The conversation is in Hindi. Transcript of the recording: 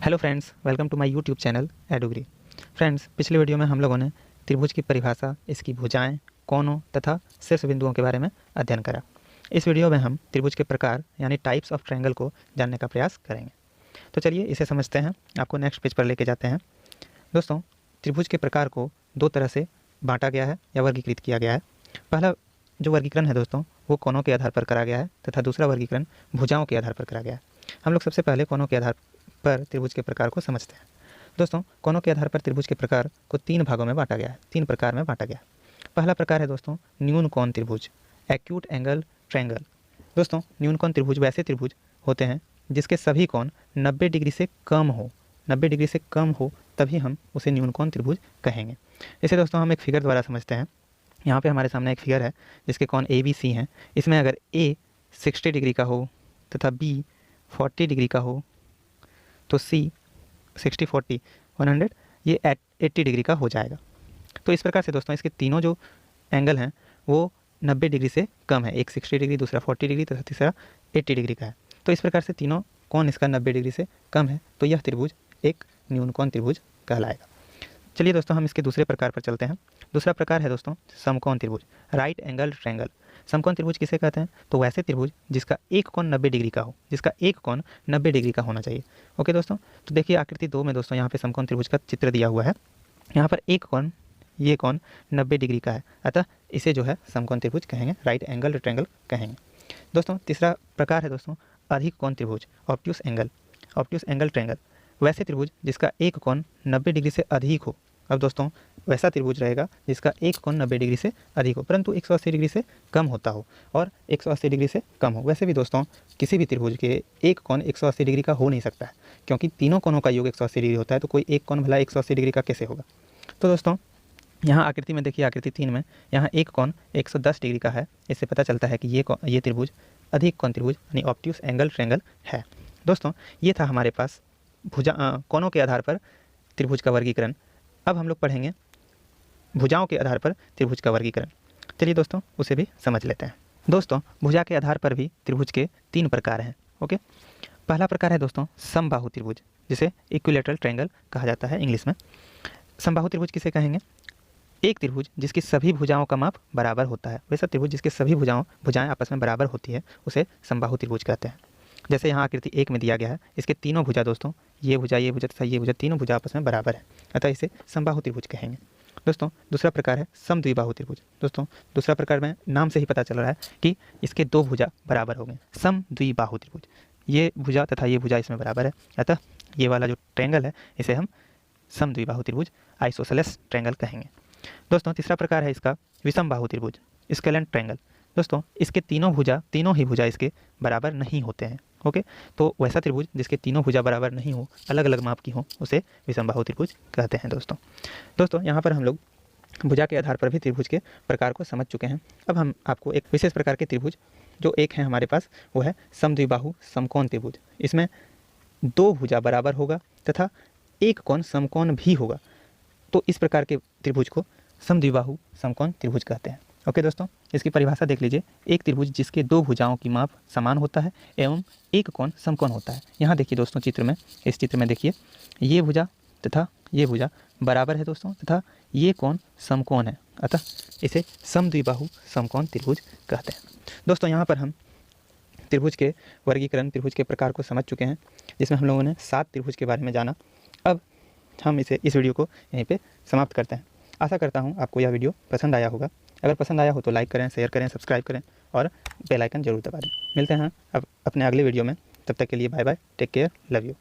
Hello friends, welcome to my YouTube channel Edugree. Friends, पिछले वीडियो में हम लोगों ने त्रिभुज की परिभाषा, इसकी भुजाएं, कोणों तथा शीर्ष बिंदुओं के बारे में अध्ययन करा। इस वीडियो में हम त्रिभुज के प्रकार यानी टाइप्स ऑफ ट्रायंगल को जानने का प्रयास करेंगे। तो चलिए इसे समझते हैं। आपको नेक्स्ट पेज पर लेके जाते हैं। दोस्तों, त्रिभुज के प्रकार को दो तरह से बांटा गया है या वर्गीकृत किया गया है। पहला जो वर्गीकरण है दोस्तों, वो कोणों के आधार पर करा गया है तथा दूसरा वर्गीकरण भुजाओं के आधार पर करा गया है। हम लोग सबसे पहले कोणों के आधार पर त्रिभुज के प्रकार को समझते हैं। दोस्तों, कोणों के आधार पर त्रिभुज के प्रकार को तीन भागों में बांटा गया है, तीन प्रकार में बांटा गया है। पहला प्रकार है दोस्तों न्यून कोण त्रिभुज, एक्यूट एंगल ट्रायंगल। दोस्तों, न्यून कोण त्रिभुज वैसे त्रिभुज होते हैं जिसके सभी कोण 90 डिग्री से कम हो, 90 डिग्री से कम हो तभी हम उसे न्यून कोण त्रिभुज कहेंगे। इसे दोस्तों हम एक फिगर द्वारा समझते हैं। यहाँ पे हमारे सामने एक फिगर है जिसके कोण ए बी सी हैं। इसमें अगर ए 60 डिग्री का हो तथा बी 40 डिग्री का हो तो सी 60 40 100 ये 80 डिग्री का हो जाएगा। तो इस प्रकार से दोस्तों इसके तीनों जो एंगल हैं वो 90 डिग्री से कम है। एक 60 डिग्री, दूसरा 40 डिग्री तथा तीसरा 80 डिग्री का है। तो इस प्रकार से तीनों कोण इसका 90 डिग्री से कम है, तो यह त्रिभुज एक न्यून कोण त्रिभुज कहलाएगा। चलिए दोस्तों हम इसके दूसरे प्रकार पर चलते हैं। दूसरा प्रकार है दोस्तों समकोण त्रिभुज, राइट एंगल ट्रायंगल। समकोण त्रिभुज किसे कहते हैं? तो वैसे त्रिभुज जिसका एक कोण 90 डिग्री का हो, जिसका एक कोण 90 डिग्री का होना चाहिए। ओके दोस्तों, तो देखिए आकृति 2 में दोस्तों यहाँ पे समकोण त्रिभुज का चित्र दिया हुआ है। यहाँ पर एक कोण, ये कोण 90 डिग्री का है, अतः इसे जो है समकोण त्रिभुज कहेंगे, राइट एंगल ट्रायंगल कहेंगे। दोस्तों तीसरा प्रकार है दोस्तों अधिक कोण त्रिभुज, obtuse angle, obtuse angle triangle. वैसे त्रिभुज जिसका एक कोण 90 डिग्री से अधिक हो। अब दोस्तों वैसा त्रिभुज रहेगा जिसका एक कोण 90 डिग्री से अधिक हो परंतु 180 डिग्री से कम होता हो और 180 डिग्री से कम हो। वैसे भी दोस्तों किसी भी त्रिभुज के एक कोण 180 डिग्री का हो नहीं सकता है, क्योंकि तीनों कोणों का योग 180 डिग्री होता है, तो कोई एक कोण भला 180 डिग्री का कैसे होगा। तो दोस्तों यहाँ आकृति में देखिए, आकृति 3 में यहाँ एक कोण 110 डिग्री का है। इससे पता चलता है कि ये त्रिभुज अधिक कोण त्रिभुज यानी ऑब्ट्यूस एंगल ट्रायंगल है। दोस्तों ये था हमारे पास कोणों के आधार पर त्रिभुज का वर्गीकरण। अब हम लोग पढ़ेंगे भुजाओं के आधार पर त्रिभुज का वर्गीकरण। चलिए दोस्तों उसे भी समझ लेते हैं। दोस्तों भुजा के आधार पर भी त्रिभुज के तीन प्रकार हैं। ओके, पहला प्रकार है दोस्तों समबाहु त्रिभुज, जिसे इक्विलैटरल ट्रायंगल कहा जाता है इंग्लिश में। समबाहु त्रिभुज किसे कहेंगे? एक त्रिभुज जिसकी सभी भुजाओं का माप बराबर होता है। वैसा त्रिभुज जिसके सभी भुजाएं आपस में बराबर होती है उसे समबाहु त्रिभुज कहते हैं। जैसे यहाँ आकृति 1 में दिया गया है, इसके तीनों भुजा दोस्तों ये भुजा तथा ये भुजा, तीनों भुजा आपस में बराबर है, अतः इसे समबाहु त्रिभुज कहेंगे। दोस्तों दूसरा प्रकार है समद्विबाहु त्रिभुज। दोस्तों दूसरा प्रकार में नाम से ही पता चल रहा है कि इसके दो भुजा बराबर हो गए, समद्विबाहु त्रिभुज। ये भुजा तथा ये भुजा इसमें बराबर है, अतः ये वाला जो ट्रायंगल है इसे हम समद्विबाहु त्रिभुज, आइसोसेलेस ट्रायंगल कहेंगे। दोस्तों तीसरा प्रकार है इसका विषमबाहु त्रिभुज, स्केलेंट ट्रायंगल। दोस्तों इसके तीनों ही भुजा इसके बराबर नहीं होते हैं। ओके, तो वैसा त्रिभुज जिसके तीनों भुजा बराबर नहीं हो, अलग अलग माप की हो, उसे विषमबाहु त्रिभुज कहते हैं। दोस्तों यहाँ पर हम लोग भुजा के आधार पर भी त्रिभुज के प्रकार को समझ चुके हैं। अब हम आपको एक विशेष प्रकार के त्रिभुज जो एक है हमारे पास, वो है समद्विबाहु समकोण त्रिभुज। इसमें दो भुजा बराबर होगा तथा एक कोण समकोण भी होगा, तो इस प्रकार के त्रिभुज को समद्विबाहु समकोण त्रिभुज कहते हैं। ओके दोस्तों, इसकी परिभाषा देख लीजिए। एक त्रिभुज जिसके दो भुजाओं की माप समान होता है एवं एक कोण समकोण होता है। यहाँ देखिए दोस्तों चित्र में, इस चित्र में देखिए ये भुजा तथा ये भुजा बराबर है दोस्तों, तथा ये कोण समकोण है, अतः इसे समद्विबाहु समकोण त्रिभुज कहते हैं। दोस्तों यहाँ पर हम त्रिभुज के वर्गीकरण, त्रिभुज के प्रकार को समझ चुके हैं, जिसमें हम लोगों ने 7 त्रिभुज के बारे में जाना। अब हम इस वीडियो को यहीं पर समाप्त करते हैं। आशा करता हूँ आपको यह वीडियो पसंद आया होगा। अगर पसंद आया हो तो लाइक करें, शेयर करें, सब्सक्राइब करें और बेल आइकन जरूर दबा दें। मिलते हैं अब अपने अगले वीडियो में, तब तक के लिए bye bye, take care, love you.